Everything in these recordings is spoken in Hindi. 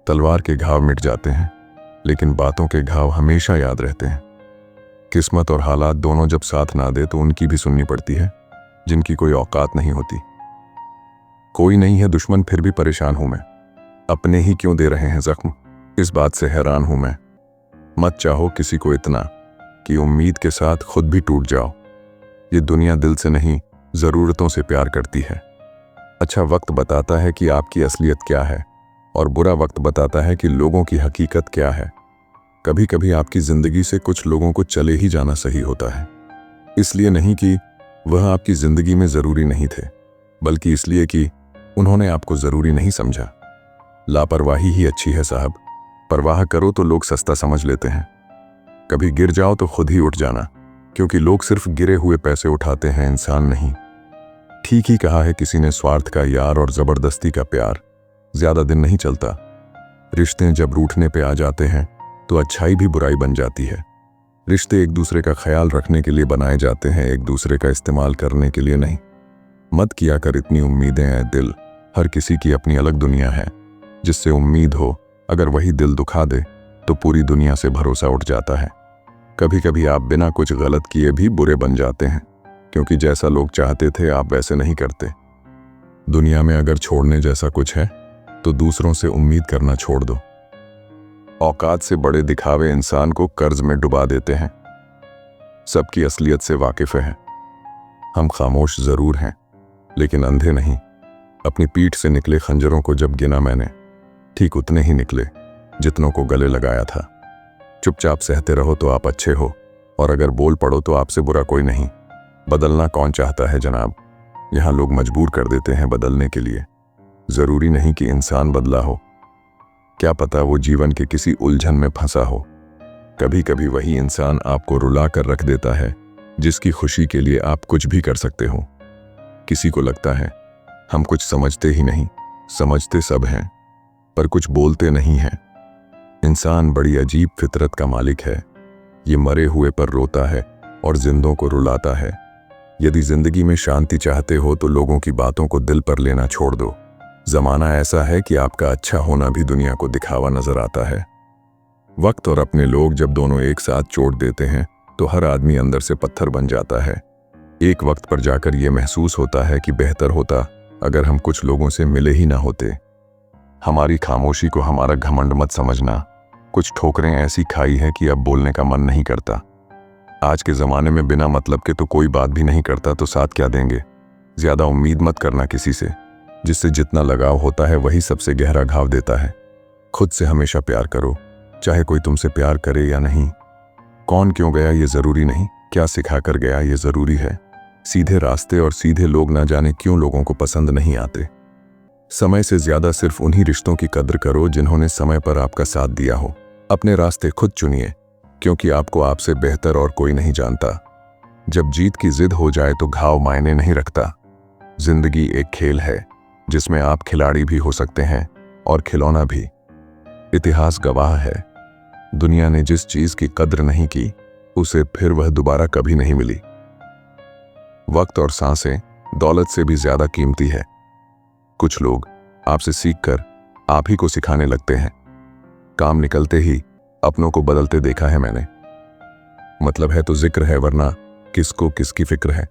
तलवार के घाव मिट जाते हैं, लेकिन बातों के घाव हमेशा याद रहते हैं। किस्मत और हालात दोनों जब साथ ना दे तो उनकी भी सुननी पड़ती है, जिनकी कोई औकात नहीं होती। कोई नहीं है दुश्मन फिर भी परेशान हूं मैं, अपने ही क्यों दे रहे हैं जख्म, इस बात से हैरान हूं मैं। मत चाहो किसी को इतना कि उम्मीद के साथ खुद भी टूट जाओ। ये दुनिया दिल से नहीं, ज़रूरतों से प्यार करती है। अच्छा वक्त बताता है कि आपकी असलियत क्या है, और बुरा वक्त बताता है कि लोगों की हकीकत क्या है। कभी कभी आपकी ज़िंदगी से कुछ लोगों को चले ही जाना सही होता है, इसलिए नहीं कि वह आपकी ज़िंदगी में ज़रूरी नहीं थे, बल्कि इसलिए कि उन्होंने आपको ज़रूरी नहीं समझा। लापरवाही ही अच्छी है साहब, परवाह करो तो लोग सस्ता समझ लेते हैं। कभी गिर जाओ तो खुद ही उठ जाना, क्योंकि लोग सिर्फ गिरे हुए पैसे उठाते हैं, इंसान नहीं। ठीक ही कहा है किसी ने, स्वार्थ का यार और ज़बरदस्ती का प्यार ज़्यादा दिन नहीं चलता। रिश्ते जब रूठने पे आ जाते हैं तो अच्छाई भी बुराई बन जाती है। रिश्ते एक दूसरे का ख्याल रखने के लिए बनाए जाते हैं, एक दूसरे का इस्तेमाल करने के लिए नहीं। मत किया कर इतनी उम्मीदें ऐ दिल, हर किसी की अपनी अलग दुनिया है। जिससे उम्मीद हो अगर वही दिल दुखा दे तो पूरी दुनिया से भरोसा उठ जाता है। कभी कभी आप बिना कुछ गलत किए भी बुरे बन जाते हैं, क्योंकि जैसा लोग चाहते थे आप वैसे नहीं करते। दुनिया में अगर छोड़ने जैसा कुछ है तो दूसरों से उम्मीद करना छोड़ दो। औकात से बड़े दिखावे इंसान को कर्ज में डुबा देते हैं। सबकी असलियत से वाकिफ हैं। हम खामोश जरूर हैं, लेकिन अंधे नहीं। अपनी पीठ से निकले खंजरों को जब गिना मैंने, ठीक उतने ही निकले जितनों को गले लगाया था। चुपचाप सहते रहो तो आप अच्छे हो, और अगर बोल पड़ो तो आपसे बुरा कोई नहीं। बदलना कौन चाहता है जनाब, यहाँ लोग मजबूर कर देते हैं बदलने के लिए। जरूरी नहीं कि इंसान बदला हो, क्या पता वो जीवन के किसी उलझन में फंसा हो। कभी कभी वही इंसान आपको रुला कर रख देता है जिसकी खुशी के लिए आप कुछ भी कर सकते हो। किसी को लगता है हम कुछ समझते ही नहीं, समझते सब हैं, पर कुछ बोलते नहीं हैं। इंसान बड़ी अजीब फितरत का मालिक है। ये मरे हुए पर रोता है और जिंदों को रुलाता है। यदि जिंदगी में शांति चाहते हो तो लोगों की बातों को दिल पर लेना छोड़ दो। जमाना ऐसा है कि आपका अच्छा होना भी दुनिया को दिखावा नजर आता है। वक्त और अपने लोग जब दोनों एक साथ चोट देते हैं तो हर आदमी अंदर से पत्थर बन जाता है। एक वक्त पर जाकर यह महसूस होता है कि बेहतर होता अगर हम कुछ लोगों से मिले ही ना होते। हमारी खामोशी को हमारा घमंड मत समझना। कुछ ठोकरें ऐसी खाई है कि अब बोलने का मन नहीं करता। आज के ज़माने में बिना मतलब के तो कोई बात भी नहीं करता, तो साथ क्या देंगे। ज़्यादा उम्मीद मत करना किसी से, जिससे जितना लगाव होता है वही सबसे गहरा घाव देता है। खुद से हमेशा प्यार करो, चाहे कोई तुमसे प्यार करे या नहीं। कौन क्यों गया ये ज़रूरी नहीं, क्या सिखा कर गया ये ज़रूरी है। सीधे रास्ते और सीधे लोग ना जाने क्यों लोगों को पसंद नहीं आते। समय से ज़्यादा सिर्फ उन्हीं रिश्तों की कद्र करो जिन्होंने समय पर आपका साथ दिया हो। अपने रास्ते खुद चुनिए, क्योंकि आपको आपसे बेहतर और कोई नहीं जानता। जब जीत की जिद हो जाए तो घाव मायने नहीं रखता। जिंदगी एक खेल है जिसमें आप खिलाड़ी भी हो सकते हैं और खिलौना भी। इतिहास गवाह है, दुनिया ने जिस चीज की कद्र नहीं की उसे फिर वह दोबारा कभी नहीं मिली। वक्त और सांसें दौलत से भी ज्यादा कीमती है। कुछ लोग आपसे सीखकर आप ही को सिखाने लगते हैं। काम निकलते ही अपनों को बदलते देखा है मैंने। मतलब है तो जिक्र है, वरना किसको किसकी फिक्र है।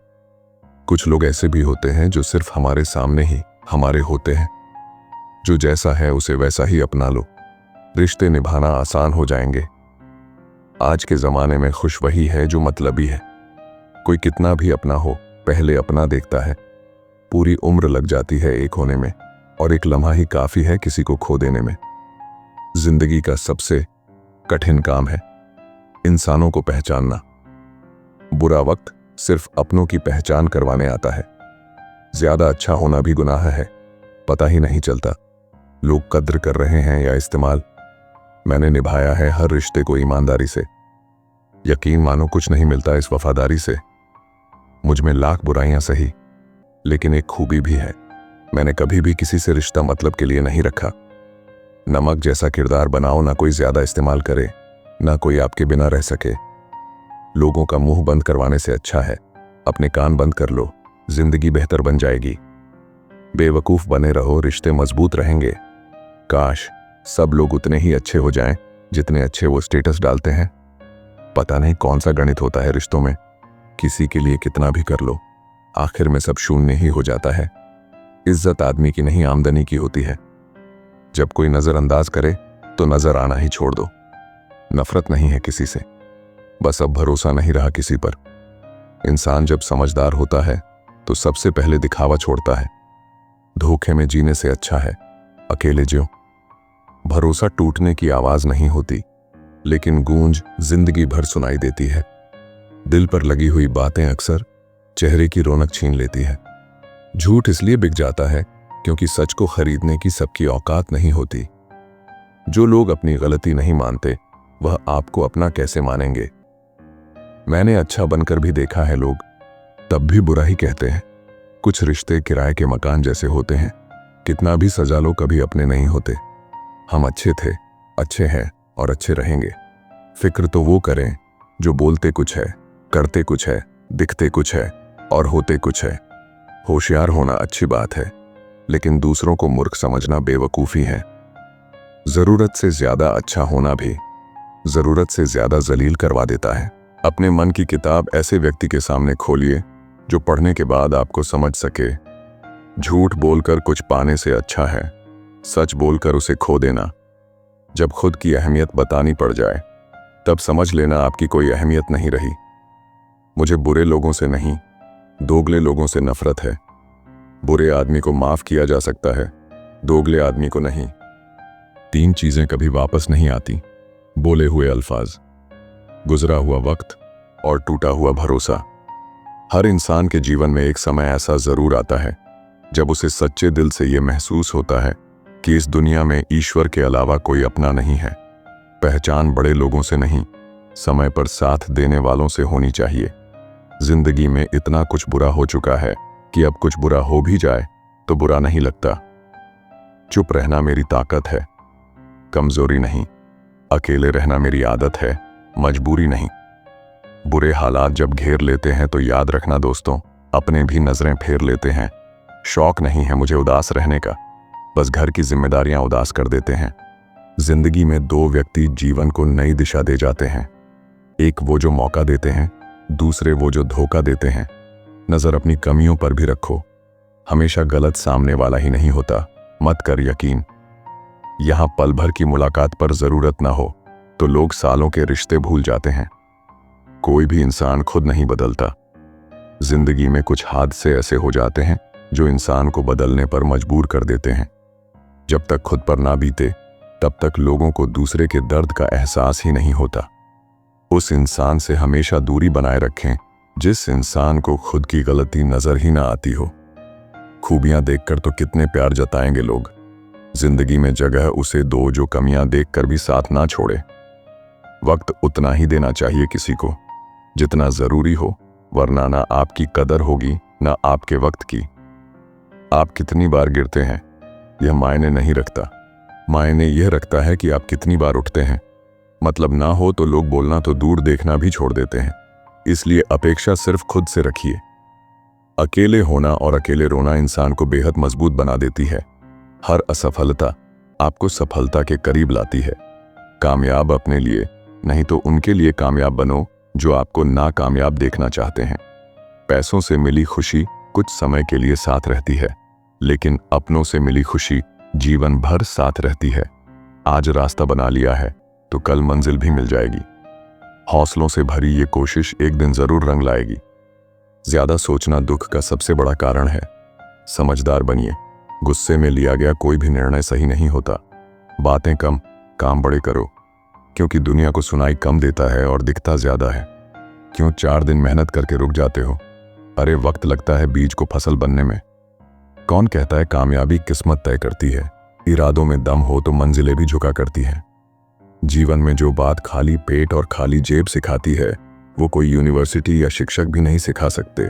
कुछ लोग ऐसे भी होते हैं जो सिर्फ हमारे सामने ही हमारे होते हैं। जो जैसा है उसे वैसा ही अपना लो, रिश्ते निभाना आसान हो जाएंगे। आज के ज़माने में खुश वही है जो मतलबी है। कोई कितना भी अपना हो, पहले अपना देखता है। पूरी उम्र लग जाती है एक होने में, और एक लम्हा ही काफ़ी है किसी को खो देने में। जिंदगी का सबसे कठिन काम है इंसानों को पहचानना। बुरा वक्त सिर्फ अपनों की पहचान करवाने आता है। ज्यादा अच्छा होना भी गुनाह है, पता ही नहीं चलता लोग कद्र कर रहे हैं या इस्तेमाल। मैंने निभाया है हर रिश्ते को ईमानदारी से। यकीन मानो कुछ नहीं मिलता इस वफादारी से। मुझ में लाख बुराइयां सही, लेकिन एक खूबी भी है, मैंने कभी भी किसी से रिश्ता मतलब के लिए नहीं रखा। नमक जैसा किरदार बनाओ, ना कोई ज्यादा इस्तेमाल करे, ना कोई आपके बिना रह सके। लोगों का मुंह बंद करवाने से अच्छा है अपने कान बंद कर लो, जिंदगी बेहतर बन जाएगी। बेवकूफ बने रहो, रिश्ते मजबूत रहेंगे। काश सब लोग उतने ही अच्छे हो जाएं जितने अच्छे वो स्टेटस डालते हैं। पता नहीं कौन सा गणित होता है रिश्तों में, किसी के लिए कितना भी कर लो आखिर में सब शून्य ही हो जाता है। इज्जत आदमी की नहीं आमदनी की होती है। जब कोई नजरअंदाज करे तो नजर आना ही छोड़ दो। नफरत नहीं है किसी से, बस अब भरोसा नहीं रहा किसी पर। इंसान जब समझदार होता है तो सबसे पहले दिखावा छोड़ता है। धोखे में जीने से अच्छा है अकेले जियो। भरोसा टूटने की आवाज नहीं होती, लेकिन गूंज जिंदगी भर सुनाई देती है। दिल पर लगी हुई बातें अक्सर चेहरे की रौनक छीन लेती है। झूठ इसलिए बिक जाता है क्योंकि सच को खरीदने की सबकी औकात नहीं होती। जो लोग अपनी गलती नहीं मानते वह आपको अपना कैसे मानेंगे। मैंने अच्छा बनकर भी देखा है लोग तब भी बुरा ही कहते हैं। कुछ रिश्ते किराए के मकान जैसे होते हैं, कितना भी सजा लो कभी अपने नहीं होते। हम अच्छे थे, अच्छे हैं और अच्छे रहेंगे। फिक्र तो वो करें जो बोलते कुछ है, करते कुछ है, दिखते कुछ है और होते कुछ है। होशियार होना अच्छी बात है, लेकिन दूसरों को मूर्ख समझना बेवकूफ़ी है। जरूरत से ज्यादा अच्छा होना भी जरूरत से ज्यादा जलील करवा देता है। अपने मन की किताब ऐसे व्यक्ति के सामने खोलिए जो पढ़ने के बाद आपको समझ सके। झूठ बोलकर कुछ पाने से अच्छा है सच बोलकर उसे खो देना। जब खुद की अहमियत बतानी पड़ जाए तब समझ लेना आपकी कोई अहमियत नहीं रही। मुझे बुरे लोगों से नहीं, दोगले लोगों से नफरत है। बुरे आदमी को माफ किया जा सकता है, दोगले आदमी को नहीं। 3 चीजें कभी वापस नहीं आती: बोले हुए अल्फाज, गुजरा हुआ वक्त और टूटा हुआ भरोसा। हर इंसान के जीवन में एक समय ऐसा जरूर आता है जब उसे सच्चे दिल से यह महसूस होता है कि इस दुनिया में ईश्वर के अलावा कोई अपना नहीं है। पहचान बड़े लोगों से नहीं, समय पर साथ देने वालों से होनी चाहिए। जिंदगी में इतना कुछ बुरा हो चुका है कि अब कुछ बुरा हो भी जाए तो बुरा नहीं लगता। चुप रहना मेरी ताकत है, कमजोरी नहीं। अकेले रहना मेरी आदत है, मजबूरी नहीं। बुरे हालात जब घेर लेते हैं तो याद रखना दोस्तों, अपने भी नजरें फेर लेते हैं। शौक नहीं है मुझे उदास रहने का, बस घर की जिम्मेदारियां उदास कर देते हैं। जिंदगी में 2 व्यक्ति जीवन को नई दिशा दे जाते हैं। एक वो जो मौका देते हैं, दूसरे वो जो धोखा देते हैं। नजर अपनी कमियों पर भी रखो, हमेशा गलत सामने वाला ही नहीं होता, मत कर यकीन। यहां पल भर की मुलाकात पर जरूरत ना हो तो लोग सालों के रिश्ते भूल जाते हैं। कोई भी इंसान खुद नहीं बदलता। जिंदगी में कुछ हादसे ऐसे हो जाते हैं जो इंसान को बदलने पर मजबूर कर देते हैं। जब तक खुद पर ना बीते तब तक लोगों को दूसरे के दर्द का एहसास ही नहीं होता। उस इंसान से हमेशा दूरी बनाए रखें जिस इंसान को खुद की गलती नजर ही ना आती हो। खूबियां देखकर तो कितने प्यार जताएंगे लोग, जिंदगी में जगह उसे दो जो कमियां देखकर भी साथ ना छोड़े। वक्त उतना ही देना चाहिए किसी को जितना जरूरी हो, वरना ना आपकी कदर होगी ना आपके वक्त की। आप कितनी बार गिरते हैं यह मायने नहीं रखता, मायने यह रखता है कि आप कितनी बार उठते हैं। मतलब ना हो तो लोग बोलना तो दूर देखना भी छोड़ देते हैं। इसलिए अपेक्षा सिर्फ खुद से रखिए। अकेले होना और अकेले रोना इंसान को बेहद मजबूत बना देती है। हर असफलता आपको सफलता के करीब लाती है। कामयाब अपने लिए नहीं तो उनके लिए कामयाब बनो जो आपको नाकामयाब देखना चाहते हैं। पैसों से मिली खुशी कुछ समय के लिए साथ रहती है, लेकिन अपनों से मिली खुशी जीवन भर साथ रहती है। आज रास्ता बना लिया है तो कल मंजिल भी मिल जाएगी। हौसलों से भरी ये कोशिश एक दिन जरूर रंग लाएगी। ज्यादा सोचना दुख का सबसे बड़ा कारण है। समझदार बनिए, गुस्से में लिया गया कोई भी निर्णय सही नहीं होता। बातें कम, काम बड़े करो, क्योंकि दुनिया को सुनाई कम देता है और दिखता ज्यादा है। क्यों 4 दिन मेहनत करके रुक जाते हो? अरे वक्त लगता है बीज को फसल बनने में। कौन कहता है कामयाबी किस्मत तय करती है? इरादों में दम हो तो मंजिलें भी झुका करती हैं। जीवन में जो बात खाली पेट और खाली जेब सिखाती है वो कोई यूनिवर्सिटी या शिक्षक भी नहीं सिखा सकते।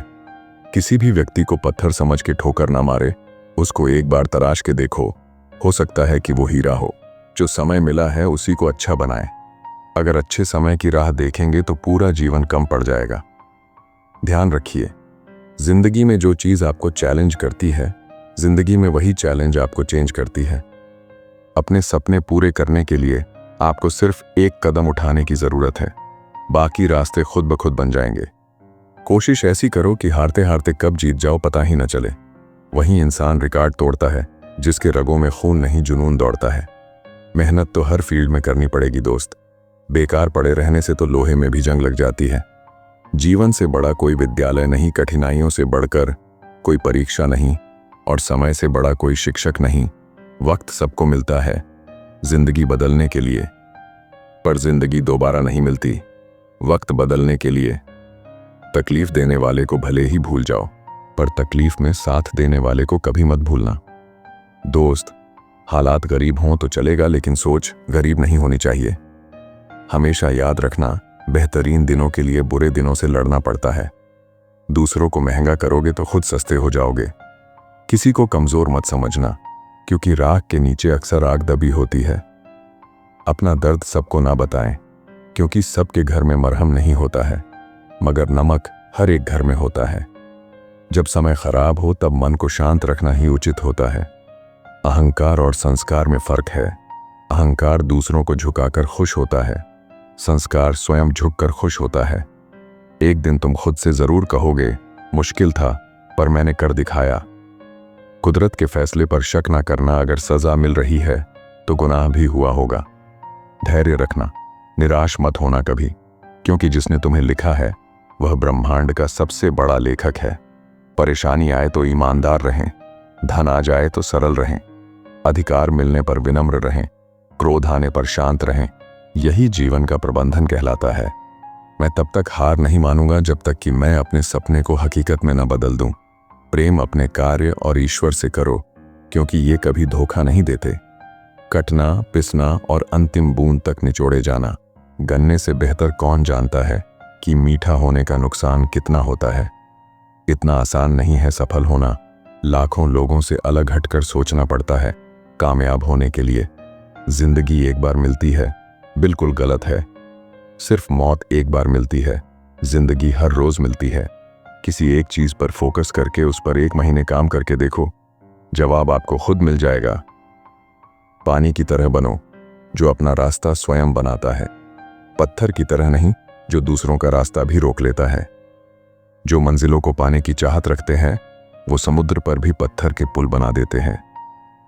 किसी भी व्यक्ति को पत्थर समझ के ठोकर ना मारे, उसको एक बार तराश के देखो, हो सकता है कि वो हीरा हो। जो समय मिला है उसी को अच्छा बनाएं। अगर अच्छे समय की राह देखेंगे तो पूरा जीवन कम पड़ जाएगा। ध्यान रखिए, जिंदगी में जो चीज आपको चैलेंज करती है, जिंदगी में वही चैलेंज आपको चेंज करती है। अपने सपने पूरे करने के लिए आपको सिर्फ एक कदम उठाने की जरूरत है, बाकी रास्ते खुद ब खुद बन जाएंगे। कोशिश ऐसी करो कि हारते हारते कब जीत जाओ पता ही न चले। वही इंसान रिकॉर्ड तोड़ता है जिसके रगों में खून नहीं जुनून दौड़ता है। मेहनत तो हर फील्ड में करनी पड़ेगी दोस्त, बेकार पड़े रहने से तो लोहे में भी जंग लग जाती है। जीवन से बड़ा कोई विद्यालय नहीं, कठिनाइयों से बढ़कर कोई परीक्षा नहीं, और समय से बड़ा कोई शिक्षक नहीं। वक्त सबको मिलता है जिंदगी बदलने के लिए, पर जिंदगी दोबारा नहीं मिलती वक्त बदलने के लिए। तकलीफ देने वाले को भले ही भूल जाओ, पर तकलीफ में साथ देने वाले को कभी मत भूलना। दोस्त, हालात गरीब हों तो चलेगा, लेकिन सोच गरीब नहीं होनी चाहिए। हमेशा याद रखना, बेहतरीन दिनों के लिए बुरे दिनों से लड़ना पड़ता है। दूसरों को महंगा करोगे तो खुद सस्ते हो जाओगे। किसी को कमजोर मत समझना, क्योंकि राख के नीचे अक्सर आग दबी होती है। अपना दर्द सबको ना बताएं, क्योंकि सबके घर में मरहम नहीं होता है, मगर नमक हर एक घर में होता है। जब समय खराब हो तब मन को शांत रखना ही उचित होता है। अहंकार और संस्कार में फर्क है। अहंकार दूसरों को झुकाकर खुश होता है, संस्कार स्वयं झुककर खुश होता है। एक दिन तुम खुद से जरूर कहोगे, मुश्किल था पर मैंने कर दिखाया। कुदरत के फैसले पर शक ना करना, अगर सजा मिल रही है तो गुनाह भी हुआ होगा। धैर्य रखना, निराश मत होना कभी, क्योंकि जिसने तुम्हें लिखा है वह ब्रह्मांड का सबसे बड़ा लेखक है। परेशानी आए तो ईमानदार रहें, धन आ जाए तो सरल रहें, अधिकार मिलने पर विनम्र रहें, क्रोध आने पर शांत रहें। यही जीवन का प्रबंधन कहलाता है। मैं तब तक हार नहीं मानूंगा जब तक कि मैं अपने सपने को हकीकत में न बदल दूं। प्रेम अपने कार्य और ईश्वर से करो, क्योंकि ये कभी धोखा नहीं देते। कटना, पिसना और अंतिम बूंद तक निचोड़े जाना। गन्ने से बेहतर कौन जानता है कि मीठा होने का नुकसान कितना होता है। इतना आसान नहीं है सफल होना। लाखों लोगों से अलग हटकर सोचना पड़ता है कामयाब होने के लिए। जिंदगी एक बार मिलती है, बिल्कुल गलत है। सिर्फ मौत एक बार मिलती है, जिंदगी हर रोज मिलती है। किसी एक चीज पर फोकस करके उस पर 1 महीने काम करके देखो, जवाब आपको खुद मिल जाएगा। पानी की तरह बनो, जो अपना रास्ता स्वयं बनाता है। पत्थर की तरह नहीं, जो दूसरों का रास्ता भी रोक लेता है। जो मंजिलों को पाने की चाहत रखते हैं वो समुद्र पर भी पत्थर के पुल बना देते हैं।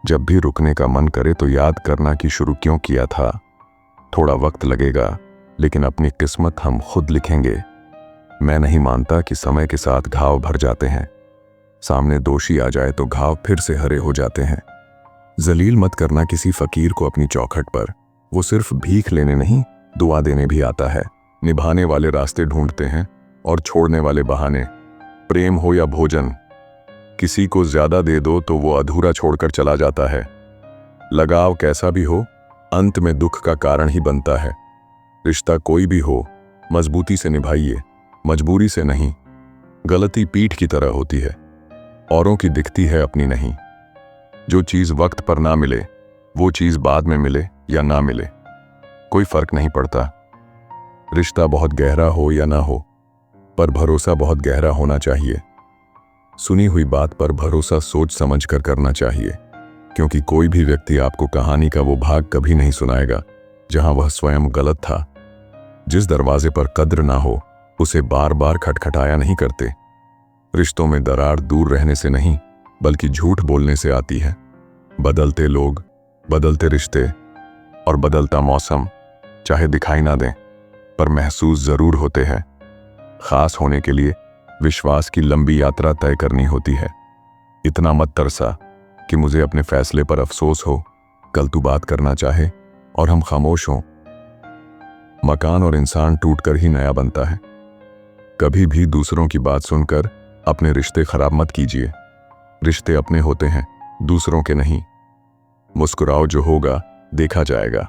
जब भी रुकने का मन करे तो याद करना कि शुरू क्यों किया था। थोड़ा वक्त लगेगा, लेकिन अपनी किस्मत हम खुद लिखेंगे। मैं नहीं मानता कि समय के साथ घाव भर जाते हैं। सामने दोषी आ जाए तो घाव फिर से हरे हो जाते हैं। जलील मत करना किसी फकीर को अपनी चौखट पर। वो सिर्फ भीख लेने नहीं, दुआ देने भी आता है। निभाने वाले रास्ते ढूंढते हैं और छोड़ने वाले बहाने। प्रेम हो या भोजन, किसी को ज्यादा दे दो तो वो अधूरा छोड़कर चला जाता है। लगाव कैसा भी हो, अंत में दुख का कारण ही बनता है। रिश्ता कोई भी हो, मजबूती से निभाइए, मजबूरी से नहीं। गलती पीठ की तरह होती है, औरों की दिखती है, अपनी नहीं। जो चीज वक्त पर ना मिले वो चीज बाद में मिले या ना मिले, कोई फर्क नहीं पड़ता। रिश्ता बहुत गहरा हो या ना हो, पर भरोसा बहुत गहरा होना चाहिए। सुनी हुई बात पर भरोसा सोच समझ कर करना चाहिए, क्योंकि कोई भी व्यक्ति आपको कहानी का वो भाग कभी नहीं सुनाएगा जहां वह स्वयं गलत था। जिस दरवाजे पर कद्र ना हो उसे बार बार खटखटाया नहीं करते। रिश्तों में दरार दूर रहने से नहीं, बल्कि झूठ बोलने से आती है। बदलते लोग, बदलते रिश्ते और बदलता मौसम चाहे दिखाई ना दें, पर महसूस जरूर होते हैं। खास होने के लिए विश्वास की लंबी यात्रा तय करनी होती है। इतना मत तरसा कि मुझे अपने फैसले पर अफसोस हो। कल तू बात करना चाहे और हम खामोश हों। मकान और इंसान टूटकर ही नया बनता है। कभी भी दूसरों की बात सुनकर अपने रिश्ते खराब मत कीजिए। रिश्ते अपने होते हैं, दूसरों के नहीं। मुस्कुराओ, जो होगा देखा जाएगा।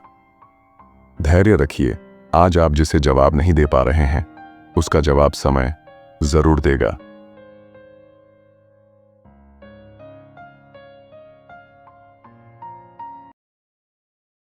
धैर्य रखिए, आज आप जिसे जवाब नहीं दे पा रहे हैं उसका जवाब समय जरूर देगा।